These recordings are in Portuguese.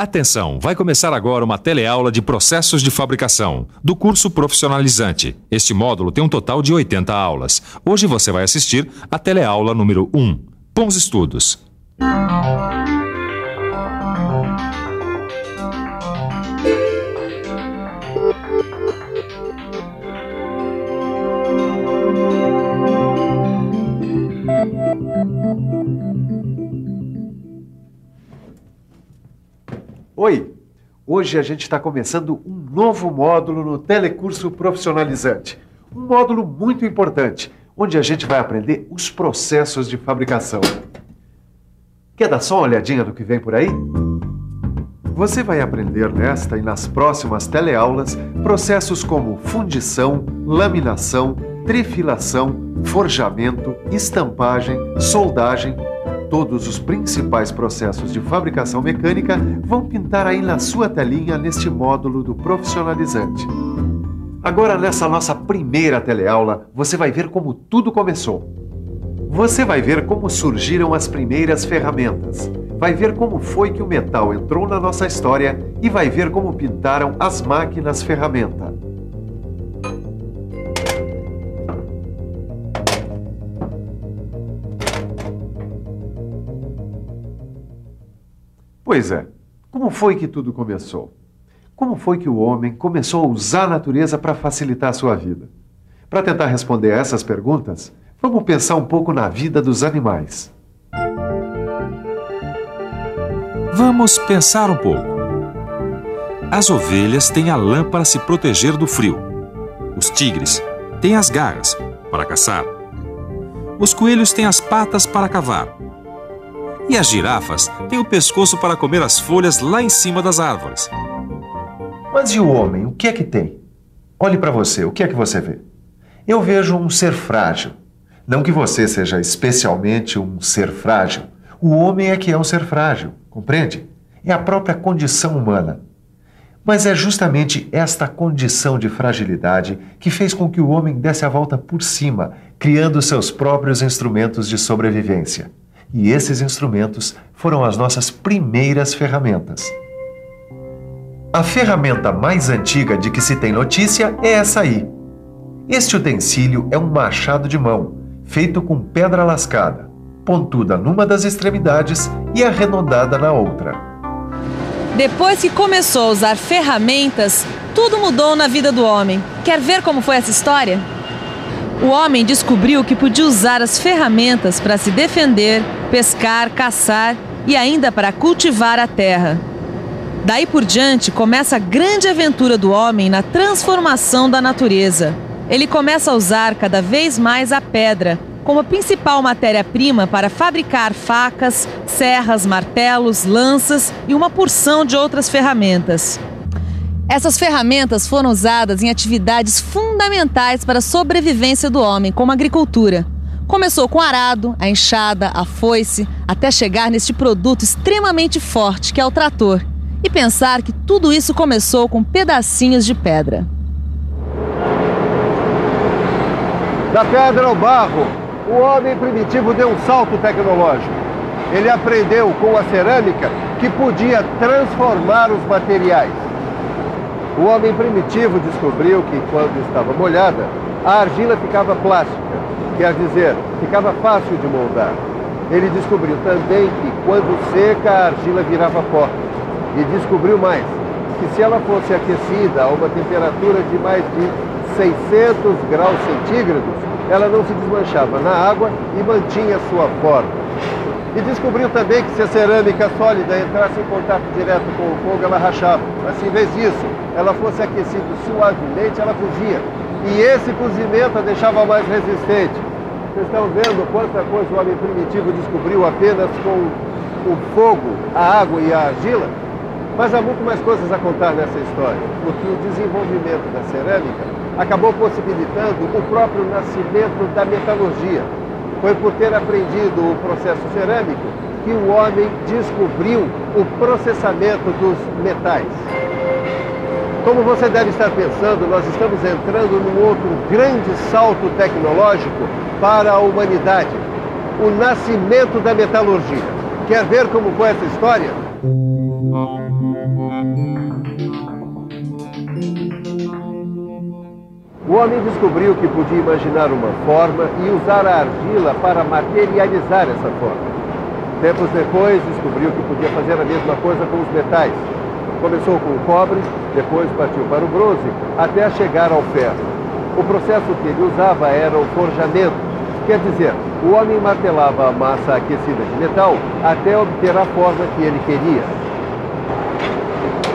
Atenção, vai começar agora uma teleaula de processos de fabricação, do curso profissionalizante. Este módulo tem um total de 80 aulas. Hoje você vai assistir a teleaula número 1. Bons estudos! Oi! Hoje a gente está começando um novo módulo no Telecurso Profissionalizante. Um módulo muito importante, onde a gente vai aprender os processos de fabricação. Quer dar só uma olhadinha no que vem por aí? Você vai aprender nesta e nas próximas teleaulas processos como fundição, laminação, trifilação, forjamento, estampagem, soldagem. Todos os principais processos de fabricação mecânica vão pintar aí na sua telinha neste módulo do Profissionalizante. Agora, nessa nossa primeira teleaula, você vai ver como tudo começou. Você vai ver como surgiram as primeiras ferramentas. Vai ver como foi que o metal entrou na nossa história e vai ver como pintaram as máquinas ferramenta. Pois é, como foi que tudo começou? Como foi que o homem começou a usar a natureza para facilitar a sua vida? Para tentar responder a essas perguntas, vamos pensar um pouco na vida dos animais. Vamos pensar um pouco. As ovelhas têm a lã para se proteger do frio. Os tigres têm as garras para caçar. Os coelhos têm as patas para cavar. E as girafas têm o pescoço para comer as folhas lá em cima das árvores. Mas e o homem? O que é que tem? Olhe para você, o que é que você vê? Eu vejo um ser frágil. Não que você seja especialmente um ser frágil. O homem é que é um ser frágil, compreende? É a própria condição humana. Mas é justamente esta condição de fragilidade que fez com que o homem desse a volta por cima, criando seus próprios instrumentos de sobrevivência. E esses instrumentos foram as nossas primeiras ferramentas. A ferramenta mais antiga de que se tem notícia é essa aí. Este utensílio é um machado de mão, feito com pedra lascada, pontuda numa das extremidades e arredondada na outra. Depois que começou a usar ferramentas, tudo mudou na vida do homem. Quer ver como foi essa história? O homem descobriu que podia usar as ferramentas para se defender, pescar, caçar e ainda para cultivar a terra. Daí por diante começa a grande aventura do homem na transformação da natureza. Ele começa a usar cada vez mais a pedra como a principal matéria-prima para fabricar facas, serras, martelos, lanças e uma porção de outras ferramentas. Essas ferramentas foram usadas em atividades fundamentais para a sobrevivência do homem, como a agricultura. Começou com o arado, a enxada, a foice, até chegar neste produto extremamente forte, que é o trator. E pensar que tudo isso começou com pedacinhos de pedra. Da pedra ao barro, o homem primitivo deu um salto tecnológico. Ele aprendeu com a cerâmica que podia transformar os materiais. O homem primitivo descobriu que, quando estava molhada, a argila ficava plástica, quer dizer, ficava fácil de moldar. Ele descobriu também que, quando seca, a argila virava pó. E descobriu mais, que se ela fosse aquecida a uma temperatura de mais de 600 graus centígrados, ela não se desmanchava na água e mantinha sua forma. E descobriu também que se a cerâmica sólida entrasse em contato direto com o fogo, ela rachava. Mas se em vez disso ela fosse aquecida suavemente, ela fugia. E esse cozimento a deixava mais resistente. Vocês estão vendo quanta coisa o homem primitivo descobriu apenas com o fogo, a água e a argila? Mas há muito mais coisas a contar nessa história, porque o desenvolvimento da cerâmica acabou possibilitando o próprio nascimento da metalurgia. Foi por ter aprendido o processo cerâmico que o homem descobriu o processamento dos metais. Como você deve estar pensando, nós estamos entrando num outro grande salto tecnológico para a humanidade, o nascimento da metalurgia. Quer ver como foi essa história? O homem descobriu que podia imaginar uma forma e usar a argila para materializar essa forma. Tempos depois, descobriu que podia fazer a mesma coisa com os metais. Começou com o cobre, depois partiu para o bronze, até chegar ao ferro. O processo que ele usava era o forjamento. Quer dizer, o homem martelava a massa aquecida de metal até obter a forma que ele queria.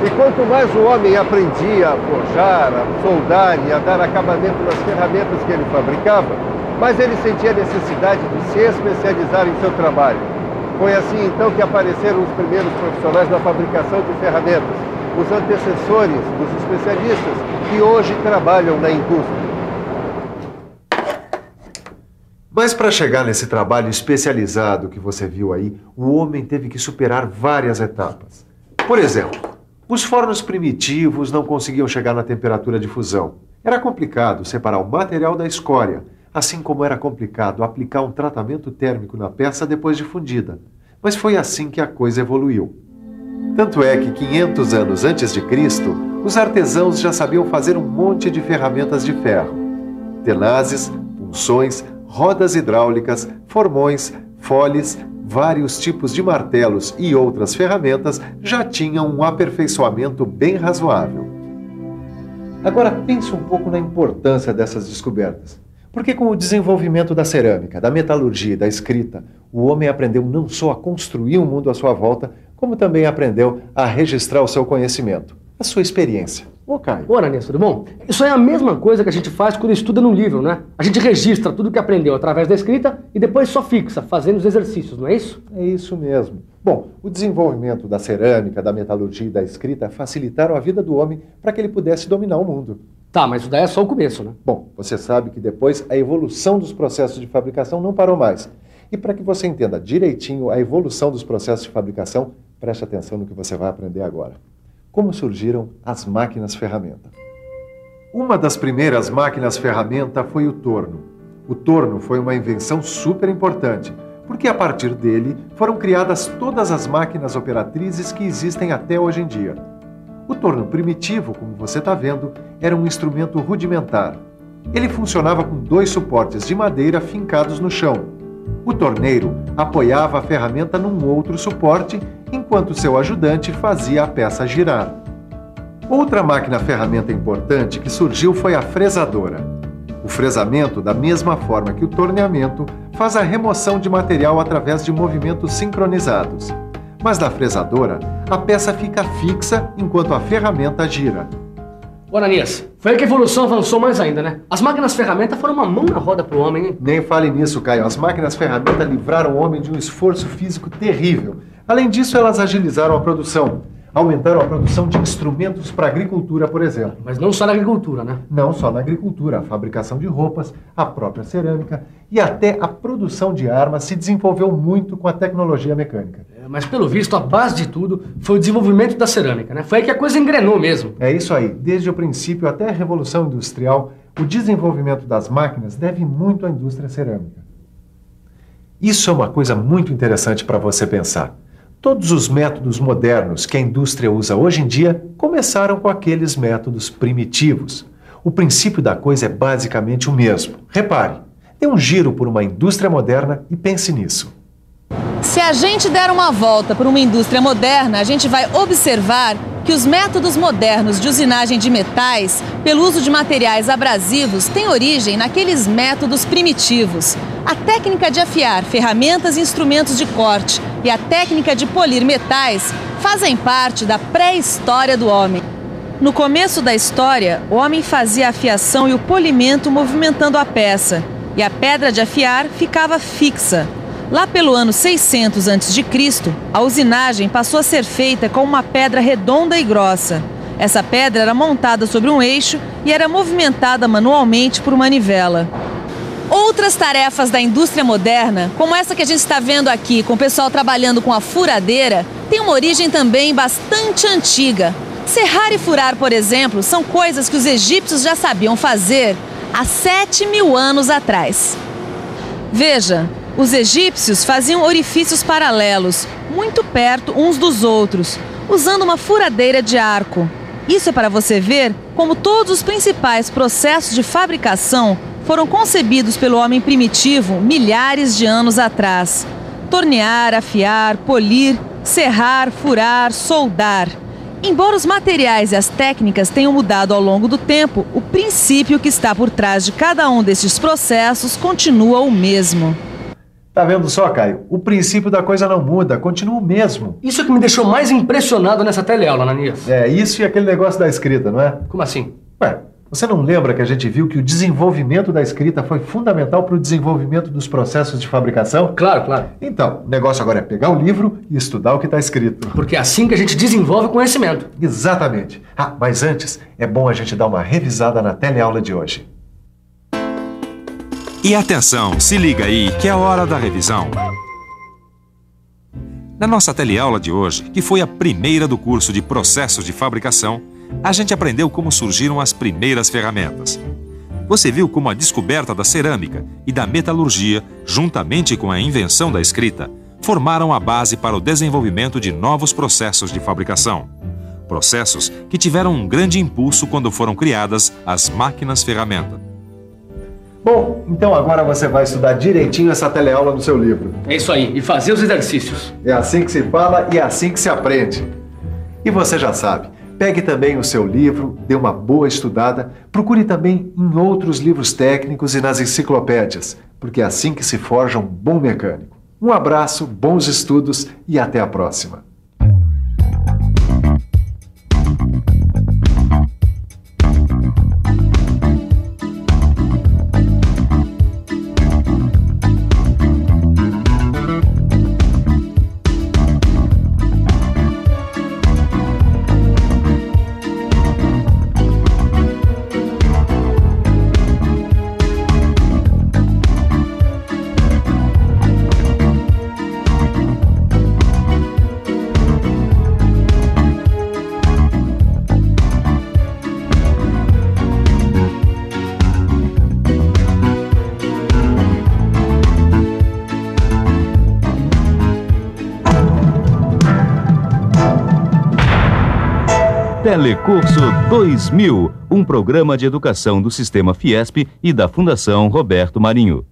E quanto mais o homem aprendia a forjar, a soldar e a dar acabamento nas ferramentas que ele fabricava, mais ele sentia a necessidade de se especializar em seu trabalho. Foi assim então que apareceram os primeiros profissionais na fabricação de ferramentas, os antecessores dos especialistas que hoje trabalham na indústria. Mas para chegar nesse trabalho especializado que você viu aí, o homem teve que superar várias etapas. Por exemplo, os fornos primitivos não conseguiam chegar na temperatura de fusão. Era complicado separar o material da escória, assim como era complicado aplicar um tratamento térmico na peça depois de fundida. Mas foi assim que a coisa evoluiu. Tanto é que 500 anos antes de Cristo, os artesãos já sabiam fazer um monte de ferramentas de ferro. Tenazes, punções, rodas hidráulicas, formões, foles, vários tipos de martelos e outras ferramentas já tinham um aperfeiçoamento bem razoável. Agora pense um pouco na importância dessas descobertas. Porque com o desenvolvimento da cerâmica, da metalurgia e da escrita, o homem aprendeu não só a construir um mundo à sua volta, como também aprendeu a registrar o seu conhecimento, a sua experiência. Ô, Caio. Ô, Aranias, tudo bom? Isso é a mesma coisa que a gente faz quando estuda num livro, né? A gente registra tudo que aprendeu através da escrita e depois só fixa, fazendo os exercícios, não é isso? É isso mesmo. Bom, o desenvolvimento da cerâmica, da metalurgia e da escrita facilitaram a vida do homem para que ele pudesse dominar o mundo. Tá, mas isso daí é só o começo, né? Bom, você sabe que depois a evolução dos processos de fabricação não parou mais. E para que você entenda direitinho a evolução dos processos de fabricação, preste atenção no que você vai aprender agora. Como surgiram as máquinas-ferramenta? Uma das primeiras máquinas-ferramenta foi o torno. O torno foi uma invenção super importante, porque a partir dele foram criadas todas as máquinas operatrizes que existem até hoje em dia. O torno primitivo, como você está vendo, era um instrumento rudimentar. Ele funcionava com 2 suportes de madeira fincados no chão. O torneiro apoiava a ferramenta num outro suporte, enquanto seu ajudante fazia a peça girar. Outra máquina-ferramenta importante que surgiu foi a fresadora. O fresamento, da mesma forma que o torneamento, faz a remoção de material através de movimentos sincronizados. Mas na fresadora, a peça fica fixa enquanto a ferramenta gira. Ô, Aranias, foi aí que a evolução avançou mais ainda, né? As máquinas-ferramenta foram uma mão na roda pro homem, hein? Nem fale nisso, Caio. As máquinas-ferramenta livraram o homem de um esforço físico terrível. Além disso, elas agilizaram a produção. Aumentaram a produção de instrumentos para a agricultura, por exemplo. Mas não só na agricultura, né? Não só na agricultura. A fabricação de roupas, a própria cerâmica e até a produção de armas se desenvolveu muito com a tecnologia mecânica. Mas, pelo visto, a base de tudo foi o desenvolvimento da cerâmica, né? Foi aí que a coisa engrenou mesmo. É isso aí. Desde o princípio até a Revolução Industrial, o desenvolvimento das máquinas deve muito à indústria cerâmica. Isso é uma coisa muito interessante para você pensar. Todos os métodos modernos que a indústria usa hoje em dia começaram com aqueles métodos primitivos. O princípio da coisa é basicamente o mesmo. Repare, dê um giro por uma indústria moderna e pense nisso. Se a gente der uma volta por uma indústria moderna, a gente vai observar que os métodos modernos de usinagem de metais, pelo uso de materiais abrasivos, têm origem naqueles métodos primitivos. A técnica de afiar ferramentas e instrumentos de corte e a técnica de polir metais fazem parte da pré-história do homem. No começo da história, o homem fazia a afiação e o polimento movimentando a peça, e a pedra de afiar ficava fixa. Lá pelo ano 600 a.C., a usinagem passou a ser feita com uma pedra redonda e grossa. Essa pedra era montada sobre um eixo e era movimentada manualmente por manivela. Outras tarefas da indústria moderna, como essa que a gente está vendo aqui, com o pessoal trabalhando com a furadeira, tem uma origem também bastante antiga. Serrar e furar, por exemplo, são coisas que os egípcios já sabiam fazer há 7.000 anos atrás. Veja, os egípcios faziam orifícios paralelos, muito perto uns dos outros. usando uma furadeira de arco. Isso é para você ver como todos os principais processos de fabricação foram concebidos pelo homem primitivo milhares de anos atrás. Tornear, afiar, polir, serrar, furar, soldar. Embora os materiais e as técnicas tenham mudado ao longo do tempo, o princípio que está por trás de cada um desses processos continua o mesmo. Tá vendo só, Caio? O princípio da coisa não muda, continua o mesmo. Isso é que me deixou mais impressionado nessa teleaula, Ananias. Isso e aquele negócio da escrita, não é? Como assim? Ué, você não lembra que a gente viu que o desenvolvimento da escrita foi fundamental para o desenvolvimento dos processos de fabricação? Claro, claro. Então, o negócio agora é pegar o livro e estudar o que está escrito. Porque é assim que a gente desenvolve conhecimento. Exatamente. Mas antes, é bom a gente dar uma revisada na teleaula de hoje. E atenção, se liga aí que é a hora da revisão. Na nossa teleaula de hoje, que foi a primeira do curso de processos de fabricação, a gente aprendeu como surgiram as primeiras ferramentas. Você viu como a descoberta da cerâmica e da metalurgia, juntamente com a invenção da escrita, formaram a base para o desenvolvimento de novos processos de fabricação. Processos que tiveram um grande impulso quando foram criadas as máquinas-ferramenta. Bom, então agora você vai estudar direitinho essa teleaula no seu livro. É isso aí, e fazer os exercícios. É assim que se fala e é assim que se aprende. E você já sabe, pegue também o seu livro, dê uma boa estudada, procure também em outros livros técnicos e nas enciclopédias, porque é assim que se forja um bom mecânico. Um abraço, bons estudos e até a próxima. Telecurso 2000, um programa de educação do Sistema Fiesp e da Fundação Roberto Marinho.